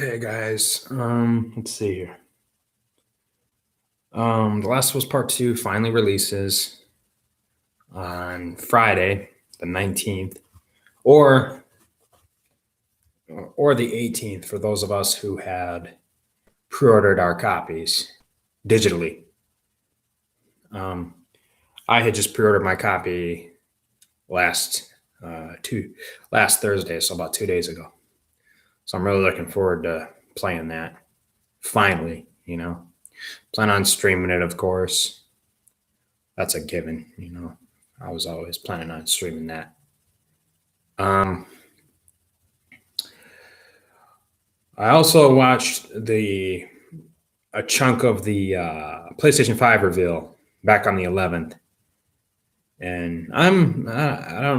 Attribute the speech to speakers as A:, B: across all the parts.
A: Hey guys, let's see here. The Last of Us Part 2 finally releases on Friday, the 19th, or or the 18th for those of us who had pre-ordered our copies digitally. Um, I had just pre-ordered my copy last two last Thursday, so about 2 days ago. So I'm really looking forward to playing that. Finally. Plan on streaming it, of course. That's a given. I was always planning on streaming that. Um, I also watched the a chunk of the PlayStation 5 reveal back on the 11th, and I don't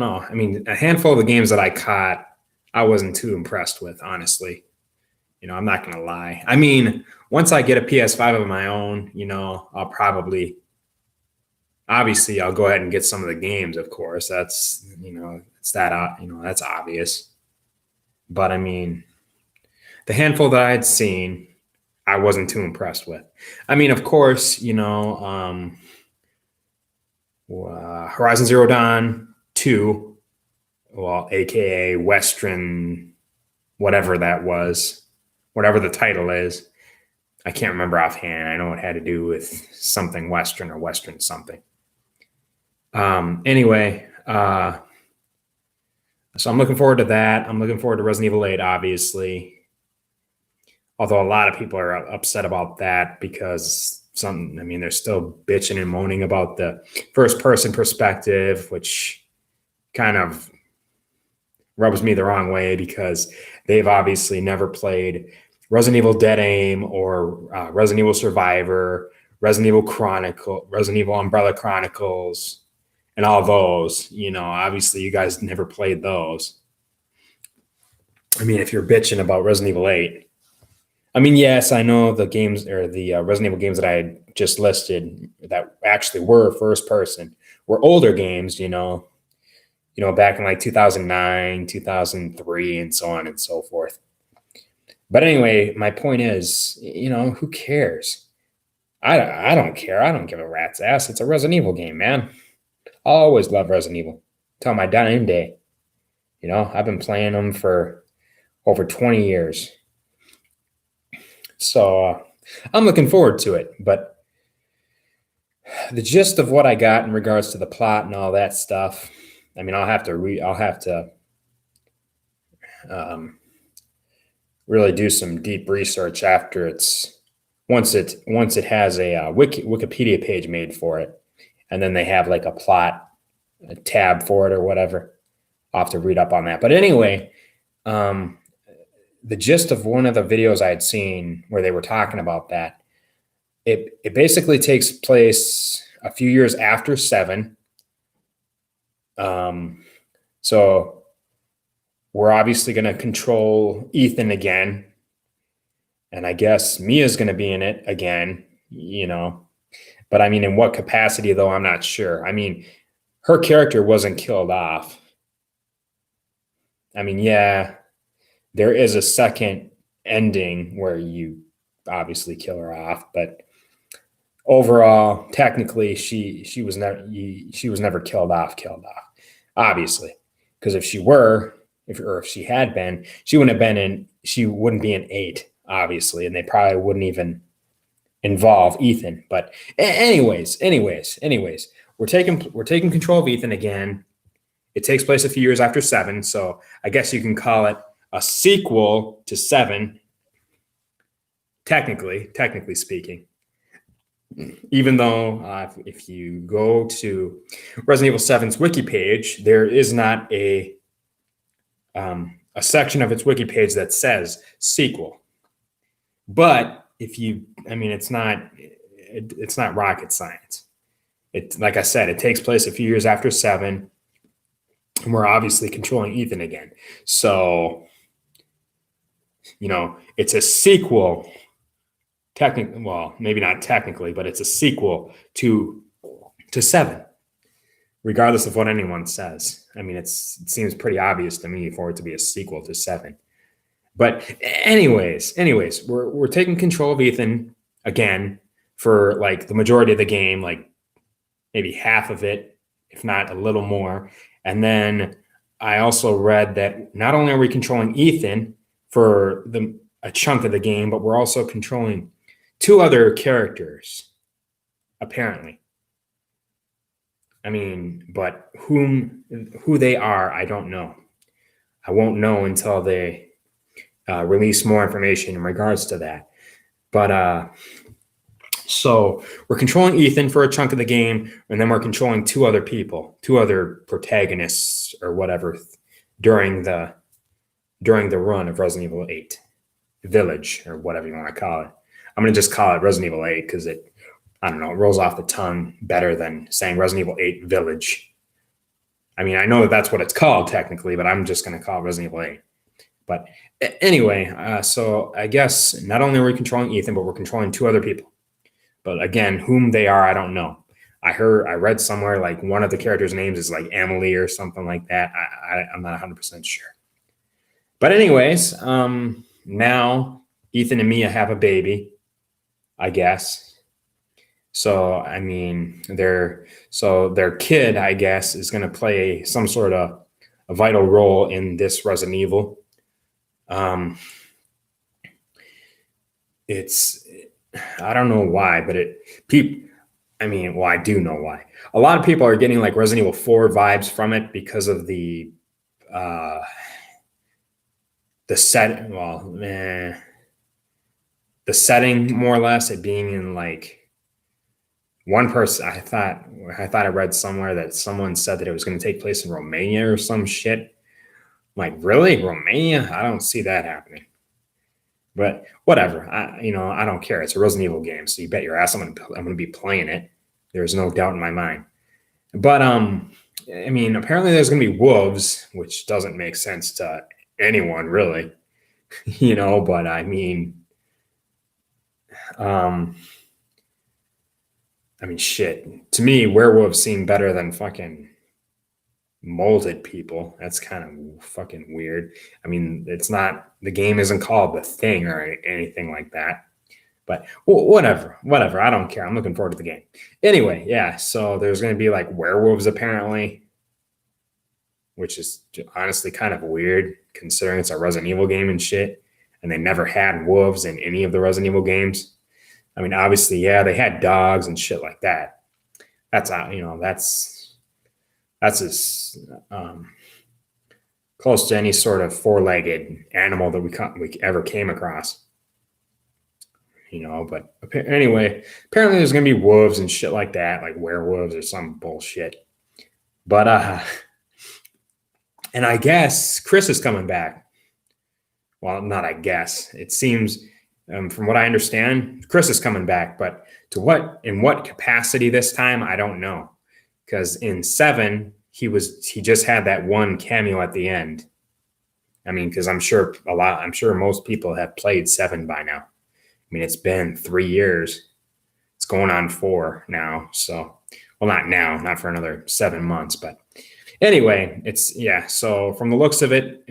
A: know. I mean, a handful of the games that I caught, I wasn't too impressed with, honestly. I'm not gonna lie. I mean, once I get a PS5 of my own, I'll probably obviously I'll go ahead and get some of the games. Of course, that's obvious. But I mean, the handful that I had seen, I wasn't too impressed with. I mean, of course, Horizon Zero Dawn 2, well, aka Western, whatever that was, whatever the title is. I can't remember offhand. I know it had to do with something Western or Western something. Anyway, so I'm looking forward to that. I'm looking forward to Resident Evil 8, obviously. Although a lot of people are upset about that because they're still bitching and moaning about the first person perspective, which kind of rubs me the wrong way because they've obviously never played Resident Evil Dead Aim or Resident Evil Survivor, Resident Evil Umbrella Chronicles, and all those. Obviously you guys never played those. I mean, if you're bitching about Resident Evil 8, I mean, yes, I know the games or the Resident Evil games that I had just listed that actually were first person were older games, back in like 2009, 2003, and so on and so forth. But anyway, my point is, who cares? I don't care. I don't give a rat's ass. It's a Resident Evil game, man. I'll always love Resident Evil till my dying day. I've been playing them for over 20 years. So I'm looking forward to it. But the gist of what I got in regards to the plot and all that stuff, I mean, I'll have to really do some deep research after once it has a Wikipedia page made for it, and then they have like a tab for it or whatever. I'll have to read up on that. But anyway, the gist of one of the videos I had seen where they were talking about that, it basically takes place a few years after 7. So we're obviously going to control Ethan again. And I guess Mia's going to be in it again, But I mean, in what capacity, though, I'm not sure. I mean, her character wasn't killed off. I mean, yeah, there is a second ending where you obviously kill her off, but overall, technically, she was never killed off, obviously, because if she had been, she wouldn't be an 8, obviously, and they probably wouldn't even involve Ethan. But anyways, we're taking control of Ethan again. It takes place a few years after 7, so I guess you can call it a sequel to 7, technically speaking. Even though if you go to Resident Evil 7's wiki page, there is not a section of its wiki page that says sequel. But it's not rocket science. It, like I said, it takes place a few years after 7, and we're obviously controlling Ethan again. So, it's a sequel. Technically, well, maybe not technically, but it's a sequel to 7, regardless of what anyone says. I mean, it seems pretty obvious to me for it to be a sequel to 7. But anyways, we're taking control of Ethan again for like the majority of the game, like maybe half of it, if not a little more. And then I also read that not only are we controlling Ethan for a chunk of the game, but we're also controlling two other characters, apparently. I mean, but who they are, I don't know. I won't know until they release more information in regards to that. But so we're controlling Ethan for a chunk of the game, and then we're controlling two other people, two other protagonists or whatever during the run of Resident Evil 8 Village or whatever you want to call it. I'm gonna just call it Resident Evil 8 because I don't know, it rolls off the tongue better than saying Resident Evil 8 Village. I mean, I know that that's what it's called technically, but I'm just gonna call it Resident Evil 8. But anyway, so I guess not only are we controlling Ethan, but we're controlling two other people. But again, whom they are, I don't know. I read somewhere like one of the characters' names is like Emily or something like that. I'm not 100% sure. But anyways, now Ethan and Mia have a baby, I guess. So I mean, their kid, I guess, is going to play some sort of a vital role in this Resident Evil. It's I don't know why, but I do know why. A lot of people are getting like Resident Evil 4 vibes from it because of the set. Well, the setting, more or less, it being in like one person. I thought I read somewhere that someone said that it was going to take place in Romania or some shit. I'm like, really, Romania? I don't see that happening. But whatever, I don't care. It's a Resident Evil game, so you bet your ass I'm gonna be playing it. There's no doubt in my mind. But I mean, apparently there's gonna be wolves, which doesn't make sense to anyone really, But I mean, shit. To me, werewolves seem better than fucking molded people. That's kind of fucking weird. I mean, the game isn't called The Thing or anything like that. But whatever. I don't care. I'm looking forward to the game. Anyway, yeah, so there's going to be like werewolves apparently, which is honestly kind of weird considering it's a Resident Evil game and shit. And they never had wolves in any of the Resident Evil games. I mean, obviously, yeah, they had dogs and shit like that. That's as close to any sort of four-legged animal that we ever came across. But anyway, apparently there's going to be wolves and shit like that, like werewolves or some bullshit. But, and I guess Chris is coming back. Well, not I guess. It seems, from what I understand, Chris is coming back, but in what capacity this time, I don't know. Because in 7, he just had that one cameo at the end. I mean, because I'm sure most people have played 7 by now. I mean, it's been 3 years. It's going on 4 now. So, well, not now, not for another 7 months. But anyway, so from the looks of it,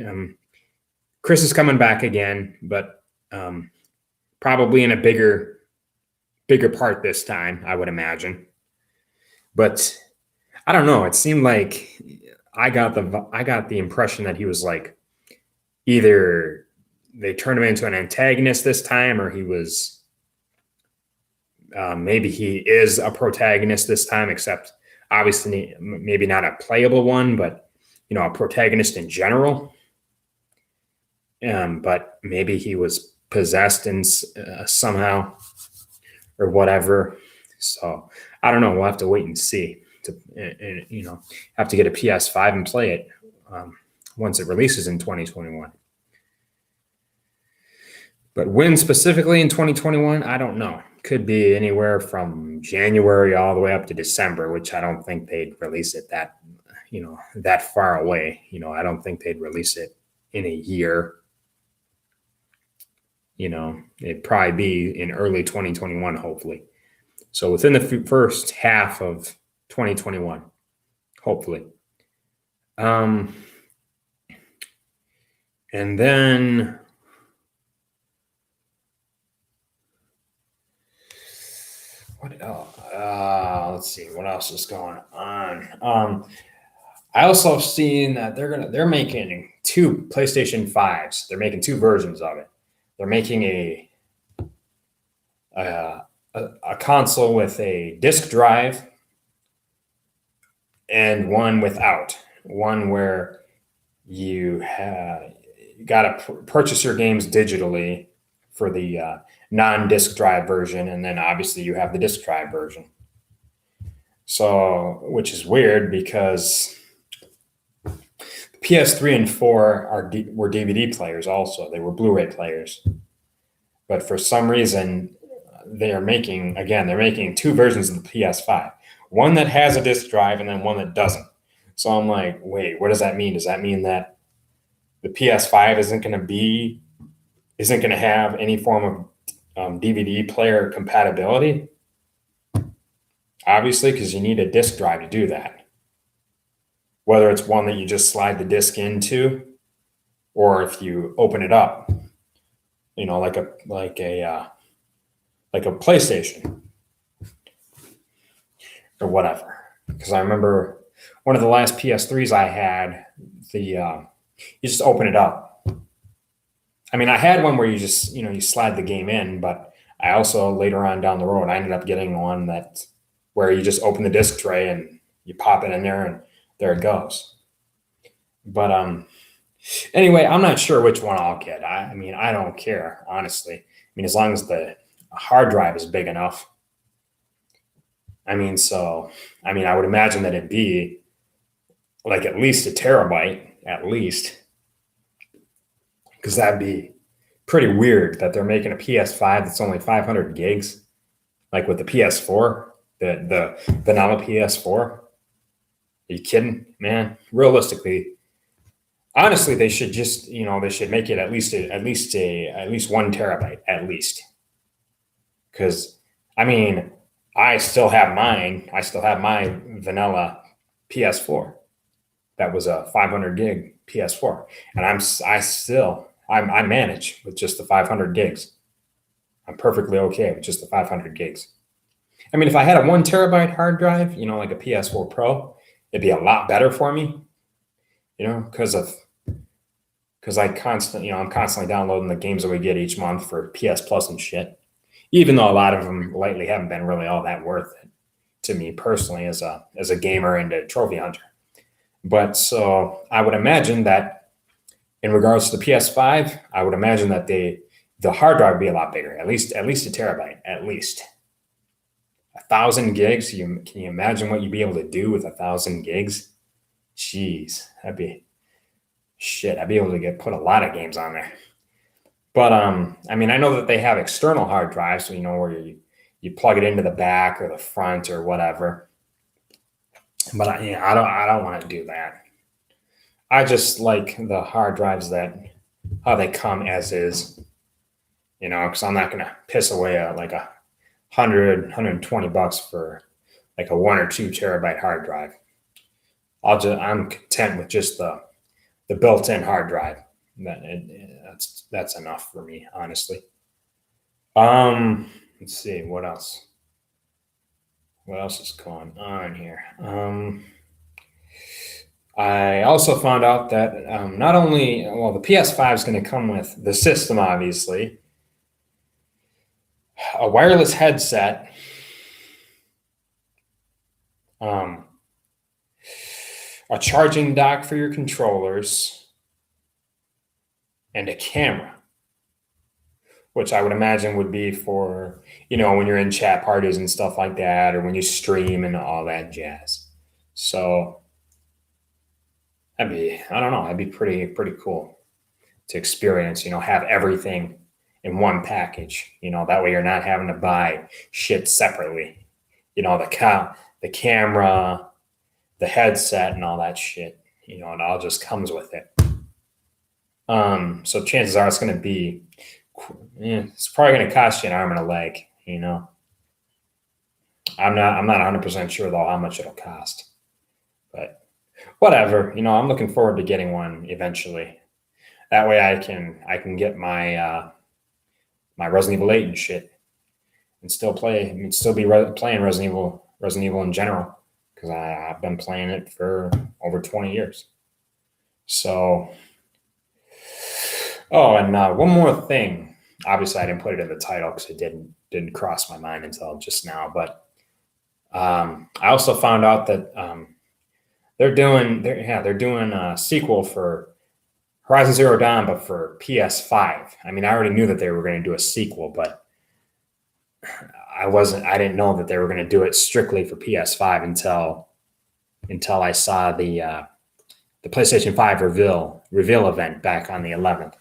A: Chris is coming back again, but probably in a bigger part this time, I would imagine. But I don't know. It seemed like I got the impression that he was like either they turned him into an antagonist this time, or he was maybe he is a protagonist this time, except obviously maybe not a playable one, but a protagonist in general. But maybe he was possessed in somehow or whatever. So I don't know. We'll have to wait and see. Have to get a PS5 and play it once it releases in 2021. But when specifically in 2021, I don't know. Could be anywhere from January all the way up to December, which I don't think they'd release it that far away. I don't think they'd release it in a year. It'd probably be in early 2021, hopefully. So within the first half of 2021, hopefully. And then What else? Let's see. What else is going on? I also have seen that they're making two PlayStation 5s. They're making two versions of it. They're making a, a console with a disc drive and one without. One where you got to purchase your games digitally for the non-disc drive version, and then obviously you have the disc drive version. So, which is weird because PS3 and 4 were DVD players also. They were Blu-ray players. But for some reason, they're making two versions of the PS5. One that has a disc drive and then one that doesn't. So I'm like, wait, what does that mean? Does that mean that the PS5 isn't going to have any form of DVD player compatibility? Obviously, because you need a disc drive to do that. Whether it's one that you just slide the disc into, or if you open it up, like a PlayStation or whatever. Because I remember one of the last PS3s I had, you just open it up. I mean, I had one where you just you slide the game in, but I also later on down the road I ended up getting one where you just open the disc tray and you pop it in there and there it goes. But anyway, I'm not sure which one I'll get. I mean, I don't care, honestly. I mean, as long as the hard drive is big enough. I mean, I would imagine that it'd be like at least a terabyte, at least. Because that'd be pretty weird that they're making a PS5 that's only 500 gigs, like with the PS4, the vanilla PS4. Are you kidding, man? Realistically, honestly, they should just they should make it at least 1 terabyte at least. Because I mean, I still have mine. I still have my vanilla PS4. That was a 500 gig PS4, and I manage with just the 500 gigs. I'm perfectly okay with just the 500 gigs. I mean, if I had a 1 terabyte hard drive, like a PS4 Pro, it'd be a lot better for me, because I'm constantly downloading the games that we get each month for PS Plus and shit. Even though a lot of them lately haven't been really all that worth it to me personally as a gamer and a trophy hunter. But so I would imagine that in regards to the PS5, I would imagine that the hard drive would be a lot bigger, at least a terabyte, at least 1,000 gigs. Can you imagine what you'd be able to do with 1,000 gigs? Jeez, I'd be able to put a lot of games on there. But I mean, I know that they have external hard drives, so where you plug it into the back or the front or whatever. But I don't want to do that. I just like the hard drives how they come as is, because I'm not going to piss away like $120 for like a 1 or 2 terabyte hard drive. I'm content with just the built-in hard drive. That's enough for me, honestly. Let's see what else. What else is going on here? I also found out that not only the PS5 is going to come with the system, obviously, a wireless headset, a charging dock for your controllers, and a camera, which I would imagine would be for, when you're in chat parties and stuff like that, or when you stream and all that jazz. So that'd be pretty cool to experience, have everything in one package, that way you're not having to buy shit separately, the camera, the headset and all that shit, it all just comes with it. So chances are it's going to be, it's probably going to cost you an arm and a leg, I'm not 100% sure though how much it'll cost, but whatever, I'm looking forward to getting one eventually. That way I can get my my Resident Evil 8 and shit, and still play. I mean, still be playing Resident Evil in general, because I've been playing it for over 20 years. So, oh, and one more thing. Obviously, I didn't put it in the title because it didn't cross my mind until just now. But I also found out that they're doing a sequel for Horizon Zero Dawn, but for PS5. I mean, I already knew that they were going to do a sequel, but I didn't know that they were going to do it strictly for PS5 until I saw the PlayStation 5 reveal event back on the 11th.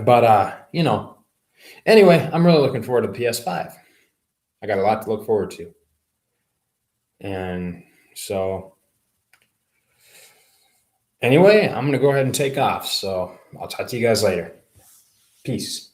A: But anyway, I'm really looking forward to the PS5. I got a lot to look forward to. And so anyway, I'm going to go ahead and take off. So I'll talk to you guys later. Peace.